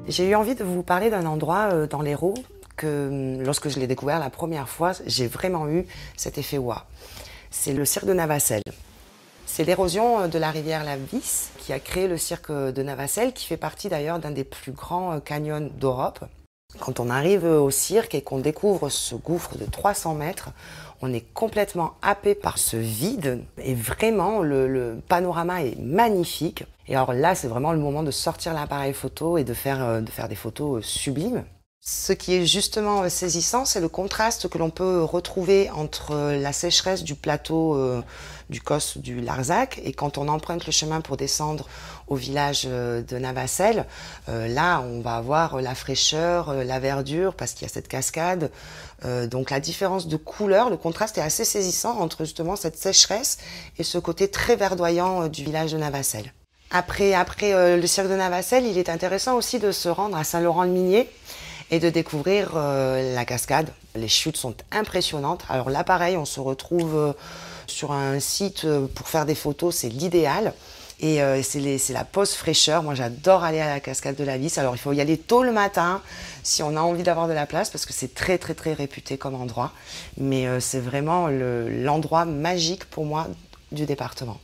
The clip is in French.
J'ai eu envie de vous parler d'un endroit dans l'Hérault que, lorsque je l'ai découvert la première fois, j'ai vraiment eu cet effet waouh. C'est le cirque de Navacelles. C'est l'érosion de la rivière la Vis qui a créé le cirque de Navacelles, qui fait partie d'ailleurs d'un des plus grands canyons d'Europe. Quand on arrive au cirque et qu'on découvre ce gouffre de 300 mètres, on est complètement happé par ce vide et vraiment le panorama est magnifique. Et alors là, c'est vraiment le moment de sortir l'appareil photo et de faire des photos sublimes. Ce qui est justement saisissant, c'est le contraste que l'on peut retrouver entre la sécheresse du plateau du Causse du Larzac et quand on emprunte le chemin pour descendre au village de Navacelles. Là, on va avoir la fraîcheur, la verdure, parce qu'il y a cette cascade. Donc la différence de couleur, le contraste est assez saisissant entre justement cette sécheresse et ce côté très verdoyant du village de Navacelles. Après le cirque de Navacelles, il est intéressant aussi de se rendre à Saint-Laurent-le-Minier et de découvrir la cascade. Les chutes sont impressionnantes. Alors là, pareil, on se retrouve sur un site pour faire des photos, c'est l'idéal. Et c'est la pause fraîcheur. Moi, j'adore aller à la cascade de la Vis. Alors, il faut y aller tôt le matin si on a envie d'avoir de la place parce que c'est très, très, très réputé comme endroit. Mais c'est vraiment l'endroit magique pour moi du département.